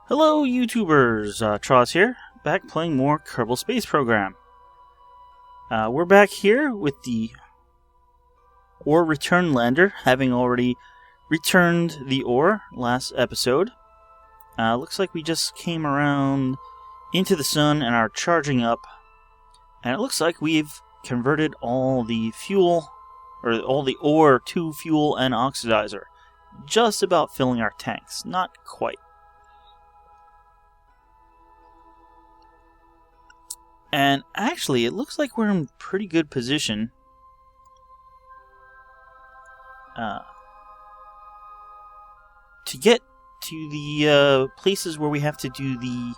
Hello YouTubers, Tross here, back playing more Kerbal Space Program. We're back here with the ore return lander, having already returned the ore last episode. Looks like we just came around into the sun and are charging up, and it looks like we've converted all the fuel, or all the ore to fuel and oxidizer. Just about filling our tanks, not quite. And actually, it looks like we're in pretty good position to get to the places where we have to do the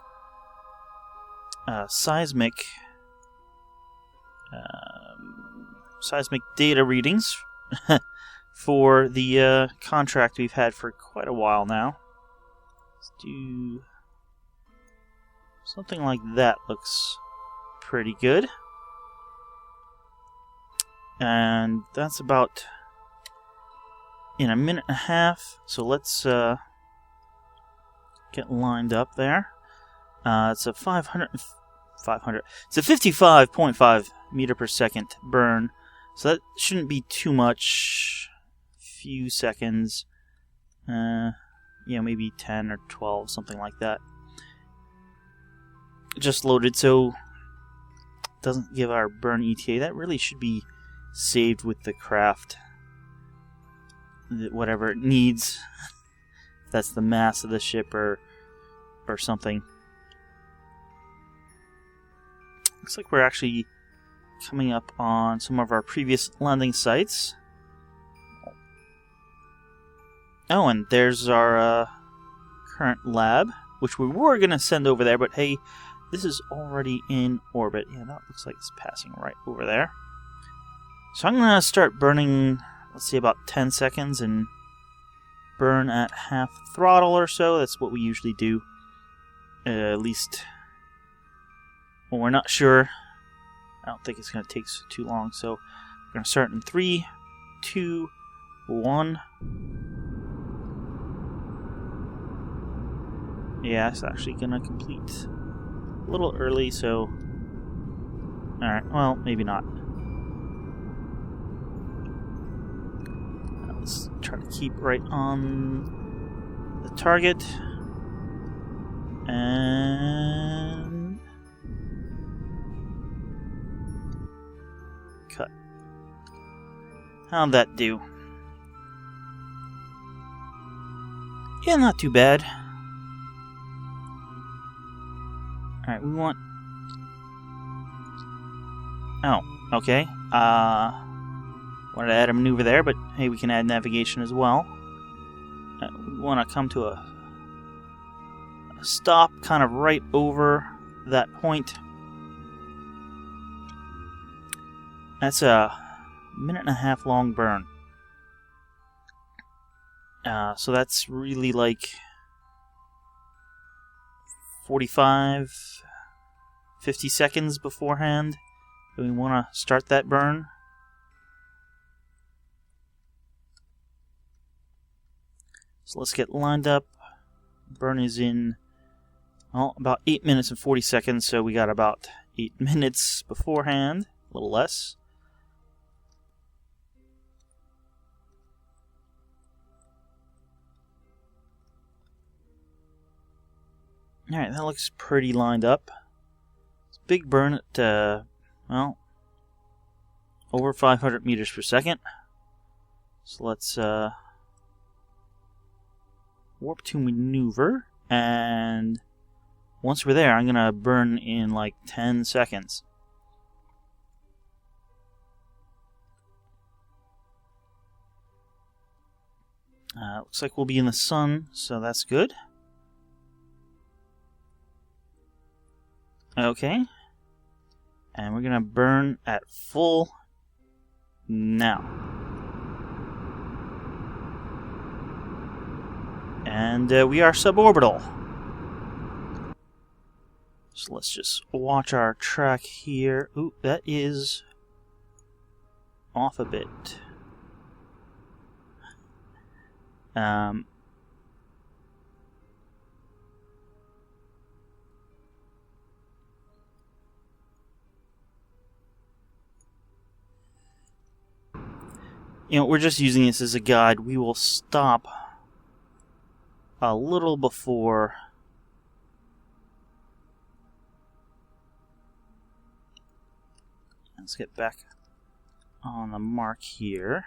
seismic data readings for the contract we've had for quite a while now. Let's do something like that. Looks pretty good. And that's about in a minute and a half, so let's get lined up there. It's a 500. It's a 55.5 meter per second burn, so that shouldn't be too much. Few seconds, maybe 10 or 12, something like that. Just loaded, so doesn't give our burn ETA. That really should be saved with the craft, whatever it needs. That's the mass of the ship or something. Looks like we're actually coming up on some of our previous landing sites. Oh, and there's our current lab, which we were going to send over there, but hey, this is already in orbit. Yeah, that looks like it's passing right over there. So I'm going to start burning, let's see, about 10 seconds and burn at half throttle or so. That's what we usually do. At least when we're not sure. I don't think it's going to take too long. So we're going to start in 3, 2, 1. Yeah, it's actually going to complete a little early, so alright, well, maybe not. Let's try to keep right on the target. And cut. How'd that do? Yeah, not too bad. Alright, we want... Oh, okay. Wanted to add a maneuver there, but hey, we can add navigation as well. We want to come to a stop kind of right over that point. That's a minute and a half long burn. So that's really like 45, 50 seconds beforehand. Do we want to start that burn? So let's get lined up. Burn is in about 8 minutes and 40 seconds, so we got about 8 minutes beforehand, a little less. Alright, that looks pretty lined up. It's a big burn at, over 500 meters per second. So let's warp to maneuver, and once we're there, I'm going to burn in like 10 seconds. Looks like we'll be in the sun, so that's good. Okay, and we're gonna burn at full now. And we are suborbital. So let's just watch our track here. Ooh, that is off a bit. You know, we're just using this as a guide. We will stop a little before let's get back on the mark here.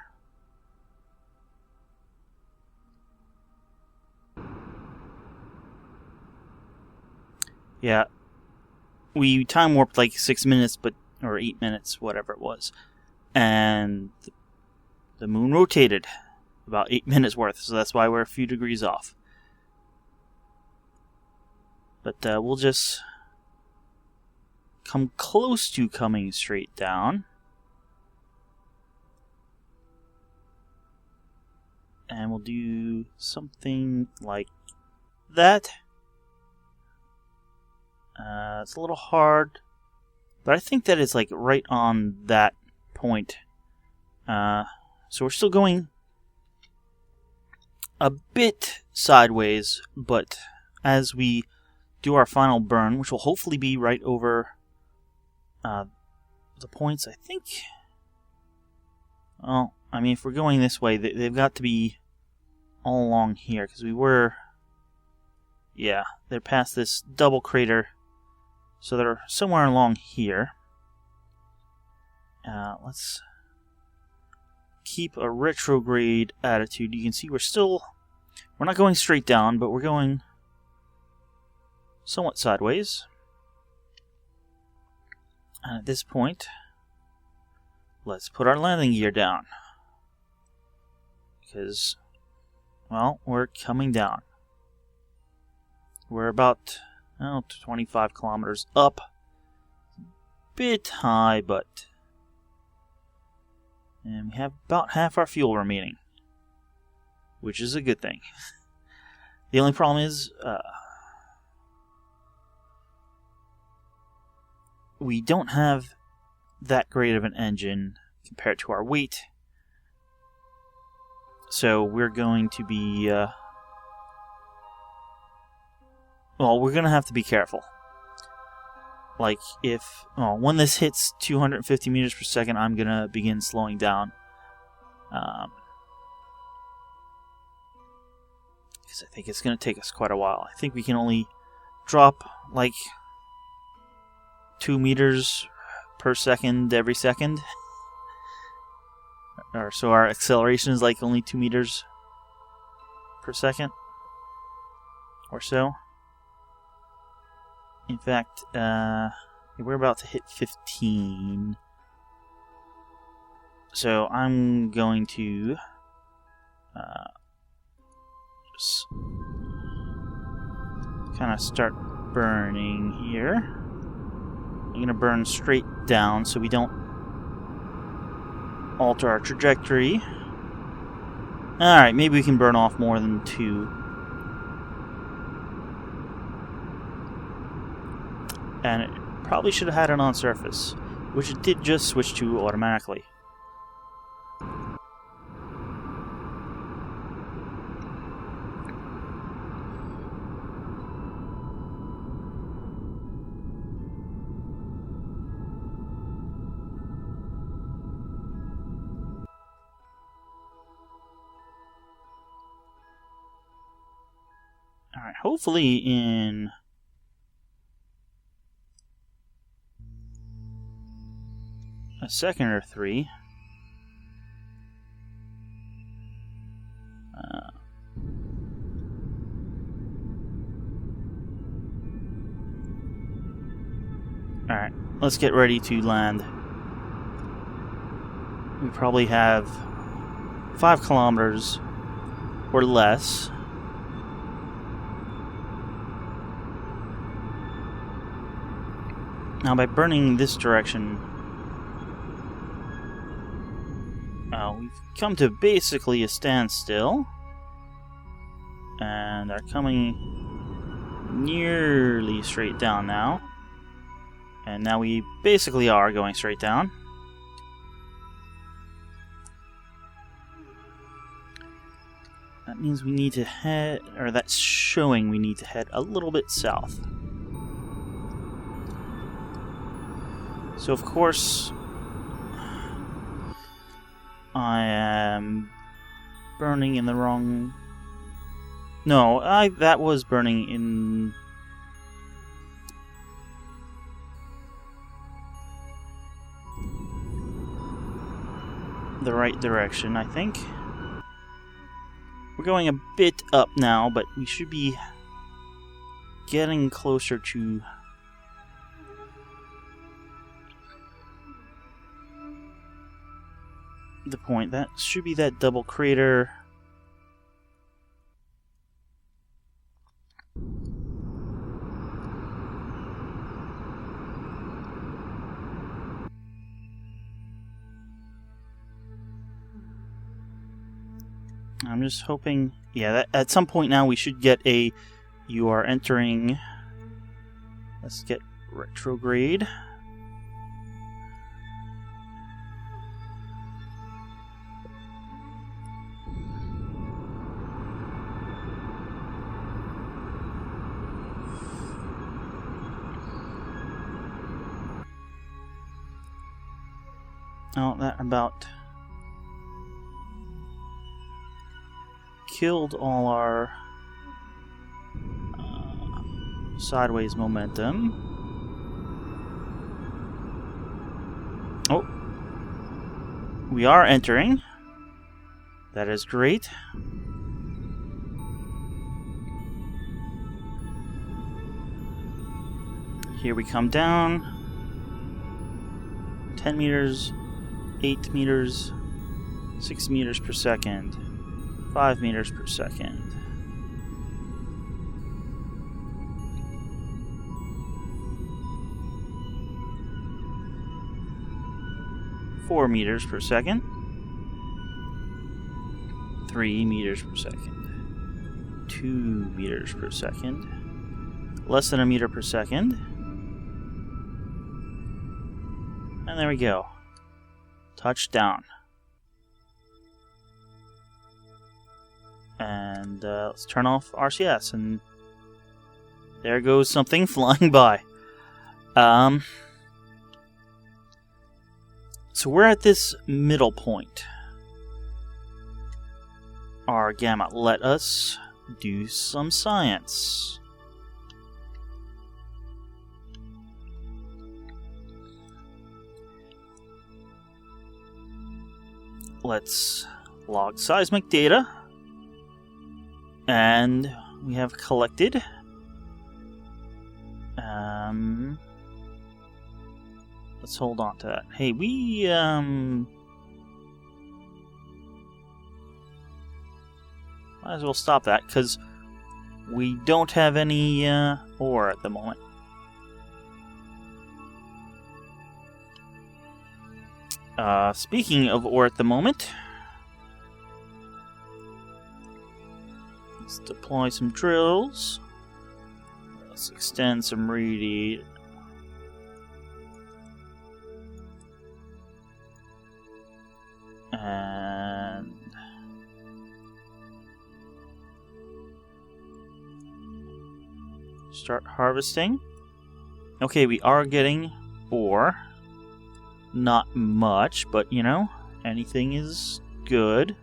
Yeah, we time warped like 6 minutes, or 8 minutes, whatever it was, and the moon rotated about 8 minutes worth, so that's why we're a few degrees off. But we'll just come close to coming straight down. And we'll do something like that. It's a little hard, but I think that it's like right on that point. So we're still going a bit sideways, but as we do our final burn, which will hopefully be right over the points, I think. Well, I mean, if we're going this way, they've got to be all along here, because we were... Yeah, they're past this double crater, so they're somewhere along here. Let's keep a retrograde attitude. You can see we're not going straight down, but we're going somewhat sideways. And at this point, let's put our landing gear down. Because, well, we're coming down. We're about 25 kilometers up. Bit high, but... And we have about half our fuel remaining, which is a good thing. The only problem is... we don't have that great of an engine compared to our weight. So we're going to be... well, we're going to have to be careful. Like, when this hits 250 meters per second, I'm going to begin slowing down. Because I think it's going to take us quite a while. I think we can only drop, like, 2 meters per second every second. Or so our acceleration is like only 2 meters per second. Or so. In fact, we're about to hit 15. So I'm going to just kind of start burning here. I'm going to burn straight down so we don't alter our trajectory. Alright, maybe we can burn off more than 2. And it probably should have had it on surface, which it did just switch to automatically. Alright, hopefully in a second or 3. Alright, let's get ready to land. We probably have 5 kilometers or less. Now, by burning this direction, we've come to basically a standstill, and are coming nearly straight down now. And now we basically are going straight down. That means we need to head, or that's showing we need to head a little bit south. So of course, I am burning in the wrong... No, that was burning in... the right direction, I think. We're going a bit up now, but we should be getting closer to the point. That should be that double crater. I'm just hoping, yeah, that at some point now we should get a, you are entering, let's get retrograde. Oh, that about killed all our sideways momentum. Oh, we are entering. That is great. Here we come down. 10 meters, 8 meters, 6 meters per second. 5 meters per second. Four meters per second. 3 meters per second. 2 meters per second. Less than a meter per second. And there we go. Touchdown. And let's turn off RCS, and there goes something flying by. So we're at this middle point. Our gamma, let us do some science. Let's log seismic data. And we have collected let's hold on to that. Hey, we might as well stop that because we don't have any ore at the moment. Speaking of ore at the moment, let's deploy some drills. Let's extend some radiate. And start harvesting. Okay, we are getting ore. Not much, but you know, anything is good.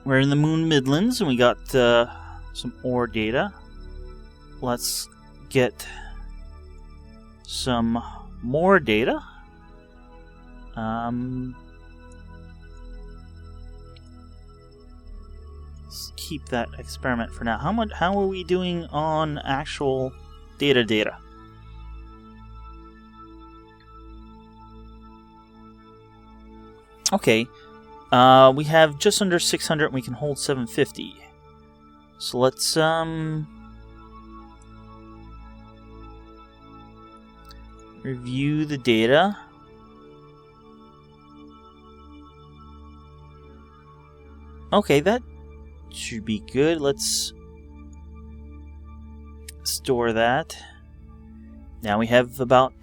We're in the Moon Midlands, and we got some ore data. Let's get some more data. Let's keep that experiment for now. How are we doing on actual data? Okay. We have just under 600 and we can hold 750. So let's review the data. Okay, that should be good. Let's store that. Now we have about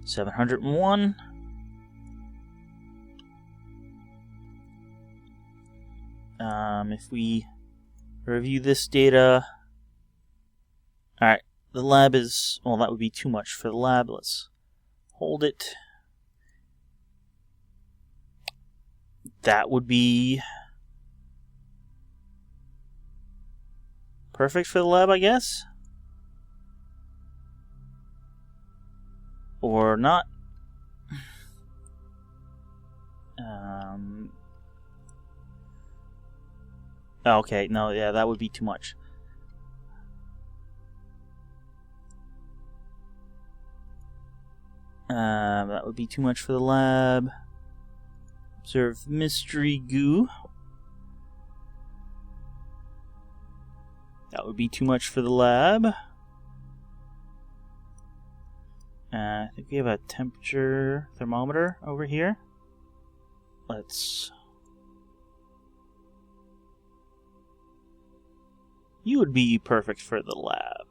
701. If we review this data, alright, the lab is... Well, that would be too much for the lab. Let's hold it. That would be perfect for the lab, I guess. Or not. Okay, no, yeah, that would be too much. That would be too much for the lab. Observe mystery goo. That would be too much for the lab. I think we have a temperature thermometer over here. Let's... You would be perfect for the lab.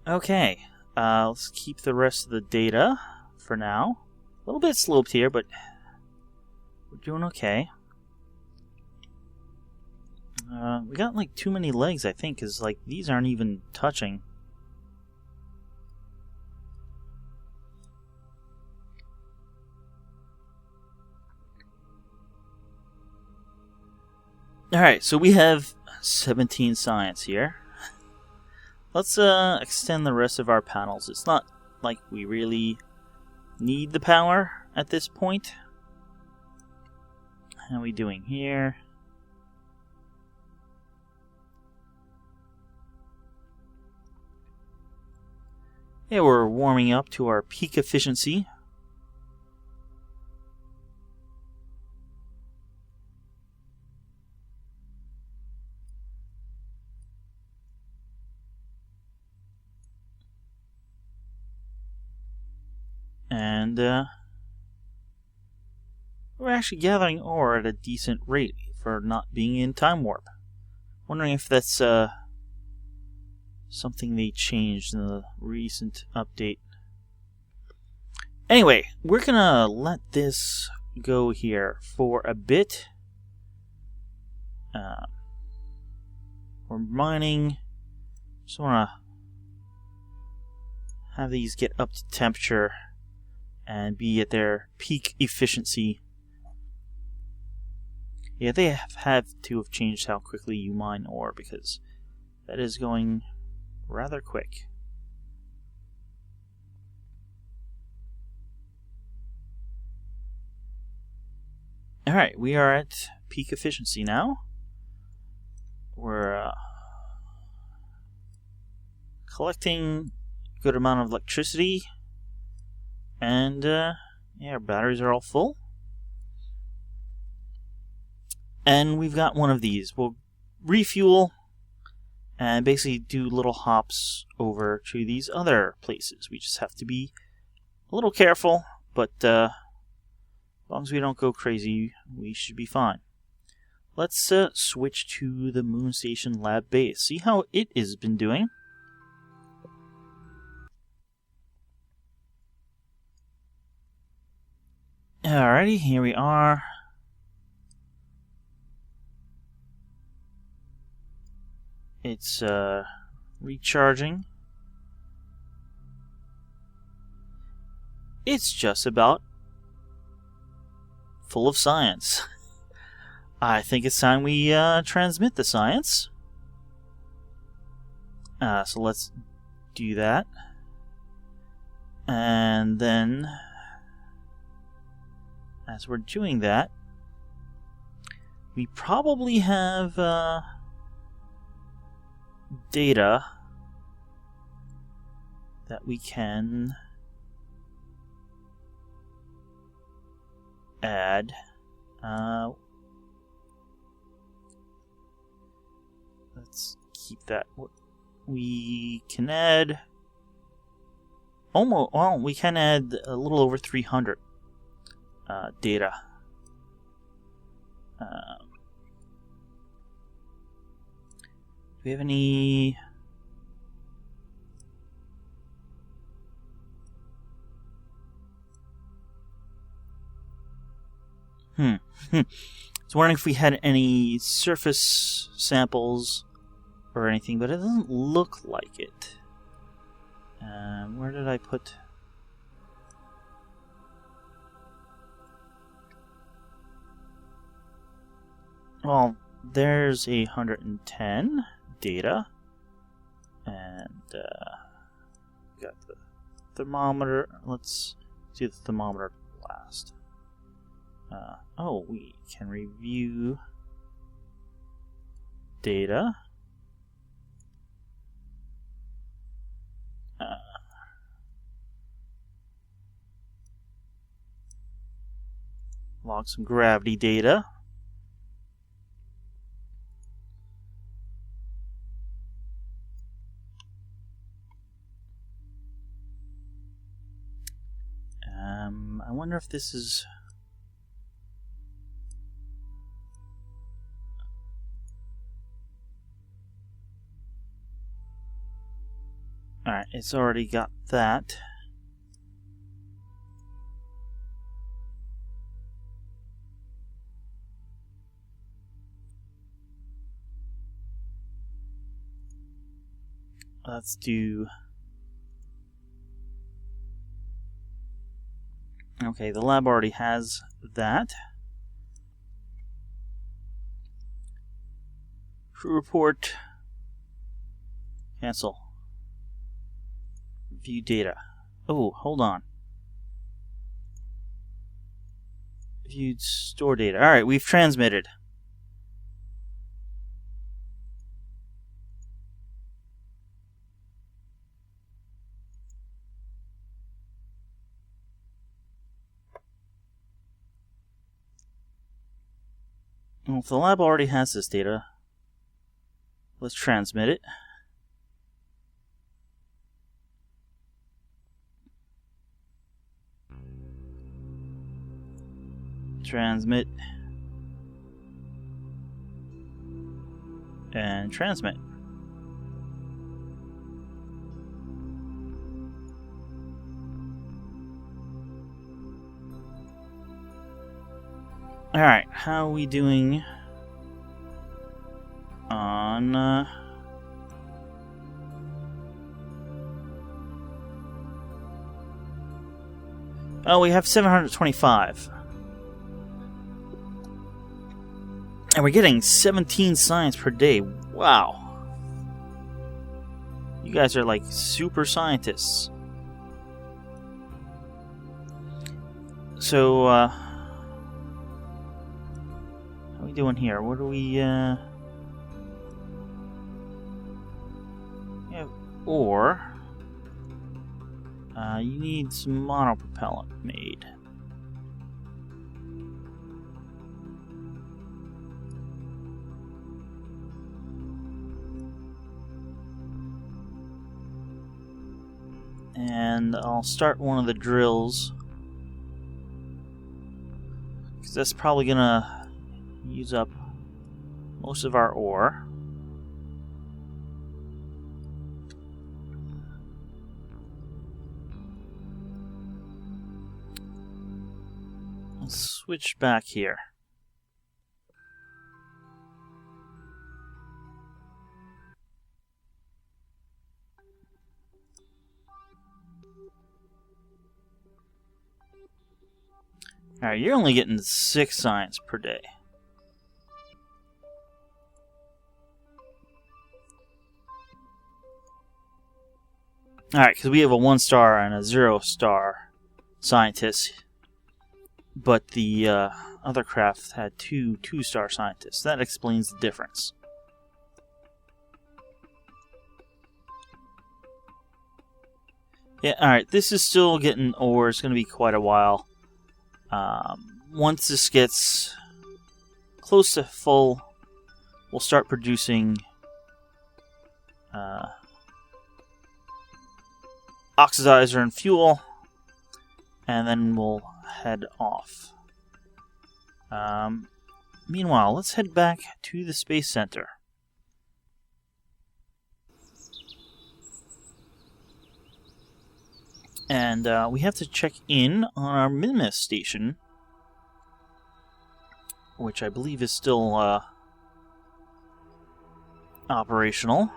Okay, let's keep the rest of the data for now. A little bit sloped here, but we're doing okay. We got like too many legs, I think, because like these aren't even touching. Alright, so we have 17 science here. Let's extend the rest of our panels. It's not like we really need the power at this point. How are we doing here? Yeah, we're warming up to our peak efficiency. And we're actually gathering ore at a decent rate for not being in time warp. Wondering if that's something they changed in the recent update. Anyway, we're gonna let this go here for a bit. We're mining. Just wanna have these get up to temperature and be at their peak efficiency. Yeah, they have to have changed how quickly you mine ore, because that is going rather quick. Alright, we are at peak efficiency now. We're collecting a good amount of electricity. And, yeah, our batteries are all full. And we've got one of these. We'll refuel and basically do little hops over to these other places. We just have to be a little careful, but as long as we don't go crazy, we should be fine. Let's switch to the Moon Station Lab base. See how it has been doing. Alrighty, here we are. It's recharging. It's just about full of science. I think it's time we transmit the science. So let's do that. And then, as we're doing that, we probably have data that we can add. Let's keep that. We can add almost. Well, we can add a little over 300 data. Do we have any? I was wondering if we had any surface samples or anything, but it doesn't look like it. Where did I put... Well, there's 110 data, and got the thermometer. Let's see the thermometer last. Oh, we can review data. Log some gravity data. I wonder if this is... Alright, it's already got that. Let's do... Okay, the lab already has that. Crew report. Cancel. View data. Oh, hold on. Viewed store data. Alright, we've transmitted. Well, if the lab already has this data, let's transmit it. Transmit. And transmit. Alright, how are we doing on... Oh, we have 725. And we're getting 17 science per day. Wow. You guys are like super scientists. So, how are we doing here? What do we, yeah, ore. You need some monopropellant made. And I'll start one of the drills, because that's probably gonna use up most of our ore. I'll switch back here. Alright, you're only getting 6 science per day. Alright, because we have a 1-star and a 0-star scientist. But the other craft had 2 2-star scientists. That explains the difference. Yeah, alright, this is still getting ore. It's going to be quite a while. Once this gets close to full, we'll start producing oxidizer and fuel, and then we'll head off. Meanwhile, let's head back to the Space Center. And we have to check in on our Minmus station, which I believe is still operational.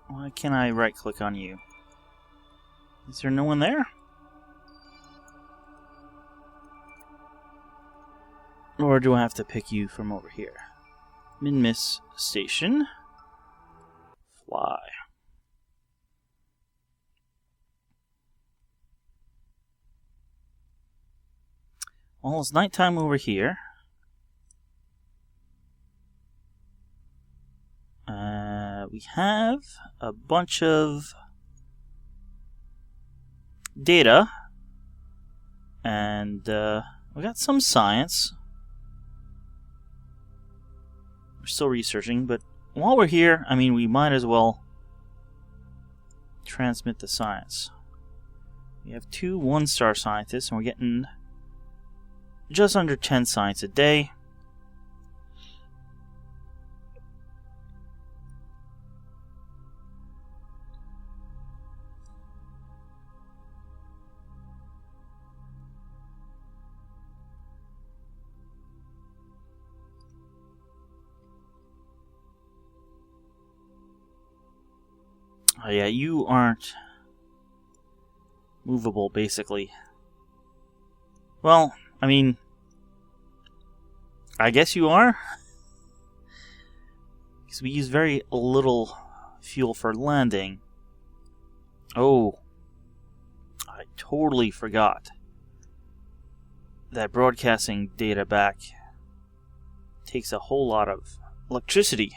Why can't I right-click on you? Is there no one there? Or do I have to pick you from over here? Min-miss station. Fly. Well, it's nighttime over here. We have a bunch of data, and we got some science. We're still researching, but while we're here, I mean, we might as well transmit the science. We have 2 one-star scientists, and we're getting just under 10 science a day. Oh yeah, you aren't movable, basically. Well, I mean, I guess you are. Because we use very little fuel for landing. Oh, I totally forgot that broadcasting data back takes a whole lot of electricity.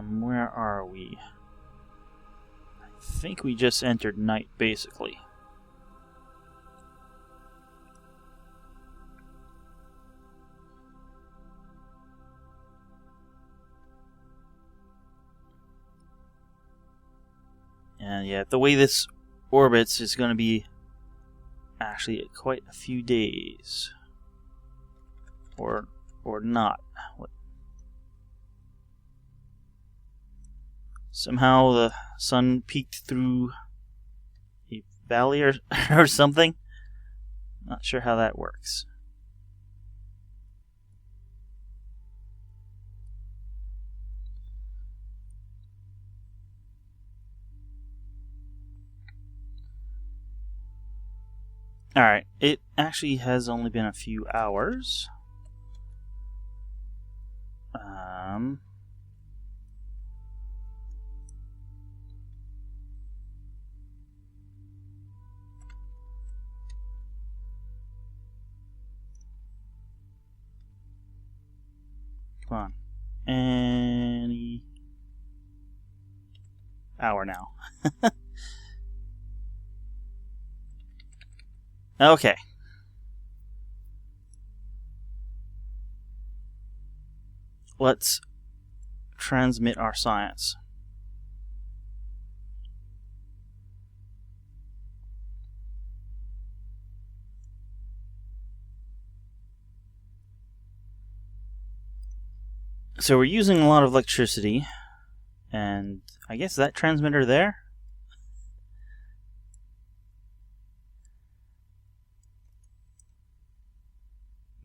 Where are we? I think we just entered night, basically. And yeah, the way this orbits is going to be actually quite a few days. Or not. Somehow the sun peeked through a valley or something. Not sure how that works. Alright, it actually has only been a few hours. Come on. Any hour now. Okay. Let's transmit our science. So we're using a lot of electricity, and I guess that transmitter there?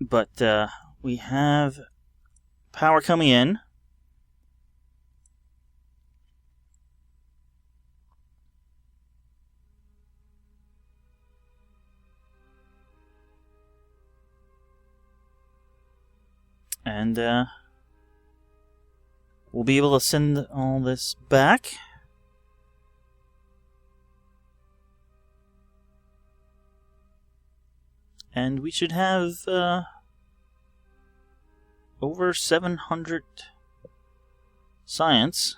But we have power coming in. And we'll be able to send all this back. And we should have over 700 science.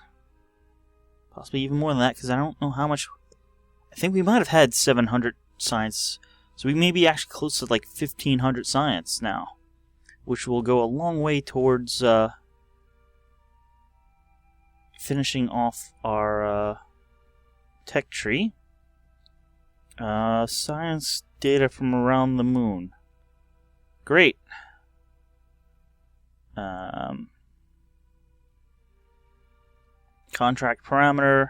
Possibly even more than that, because I don't know how much. I think we might have had 700 science. So we may be actually close to like 1,500 science now, which will go a long way towards finishing off our tech tree. Science data from around the moon. Great. Contract parameter.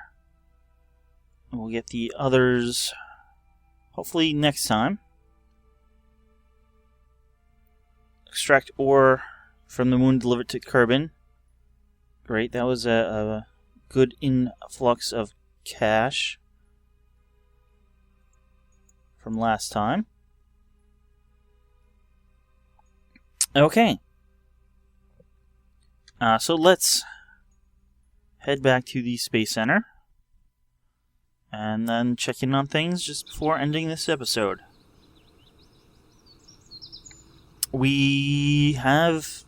We'll get the others hopefully next time. Extract ore from the moon, delivered to Kerbin. Great, that was a good influx of cash from last time. Okay. So let's head back to the Space Center and then check in on things just before ending this episode. We have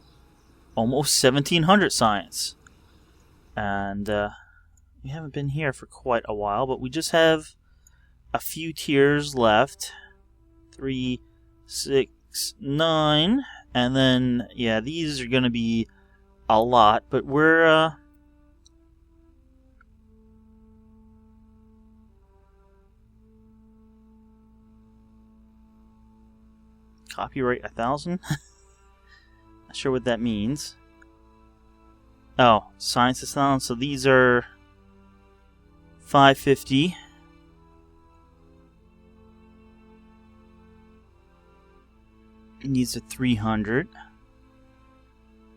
almost 1,700 science. And we haven't been here for quite a while, but we just have a few tiers left. 3, 6, 9. And then, yeah, these are going to be a lot, but we're... Copyright 1,000? Not sure what that means. Oh, science is down, so these are 550. And these are 300.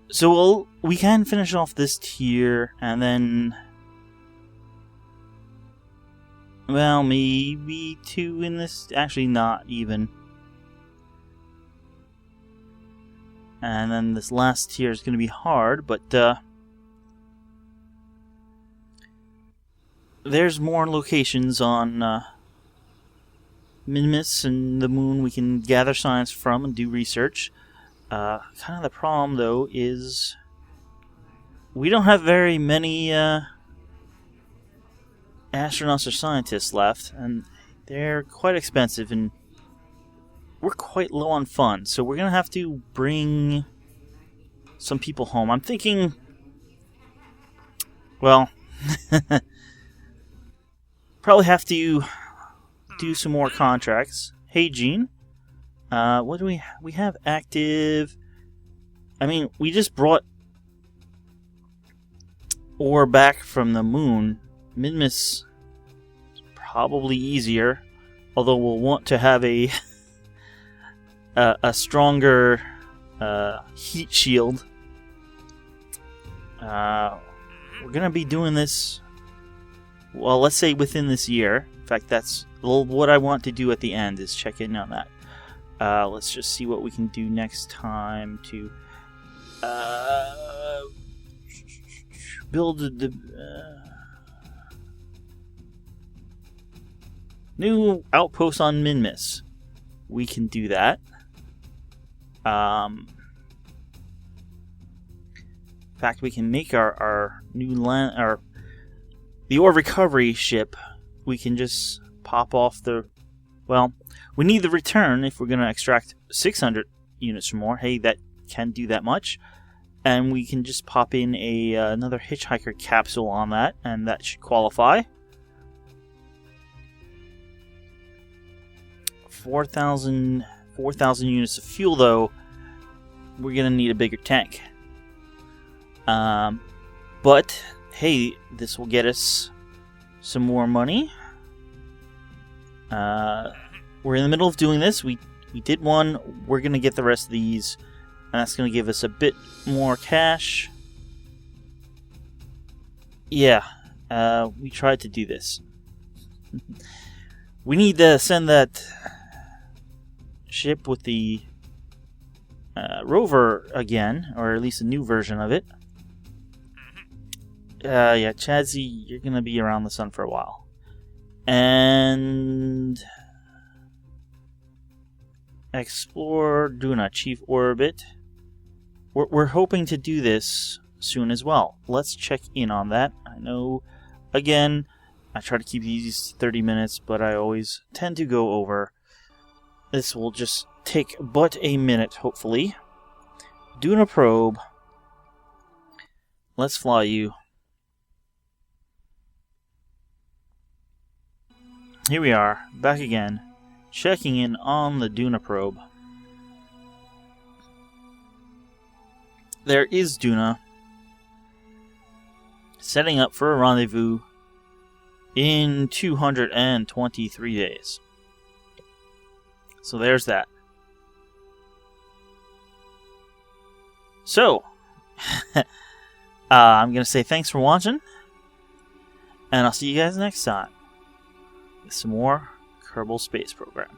So we can finish off this tier, and then... Well, maybe 2 in this... Actually, not even. And then this last tier is going to be hard, but there's more locations on Minmus and the moon we can gather science from and do research. Kind of the problem, though, is we don't have very many astronauts or scientists left, and they're quite expensive, and we're quite low on funds, so we're going to have to bring some people home. I'm thinking, well, probably have to do some more contracts. Hey, Gene, what do we have active? I mean, we just brought ore back from the moon. Minmus is probably easier, although we'll want to have a stronger heat shield. We're gonna be doing this, well, let's say within this year. In fact, that's what I want to do at the end, is check in on that. Let's just see what we can do next time to build the new outpost on Minmus. We can do that. In fact, we can make our new land, the ore recovery ship. We can just pop off the... Well, we need the return if we're going to extract 600 units or more. Hey, that can do that much. And we can just pop in another hitchhiker capsule on that, and that should qualify. 4,000 units of fuel, though. We're going to need a bigger tank. But, hey, this will get us some more money. We're in the middle of doing this. We did one. We're going to get the rest of these. And that's going to give us a bit more cash. Yeah, we tried to do this. We need to send that ship with the rover again, or at least a new version of it. Yeah, Chadsy, you're going to be around the sun for a while. And... explore, do not achieve orbit. We're hoping to do this soon as well. Let's check in on that. I know, again, I try to keep these 30 minutes, but I always tend to go over. This will just take but a minute, hopefully. Doing a probe. Let's fly you. here we are, back again, checking in on the Duna probe. There is Duna, setting up for a rendezvous in 223 days. So there's that. So, I'm going to say thanks for watching, and I'll see you guys next time with some more Kerbal Space Program.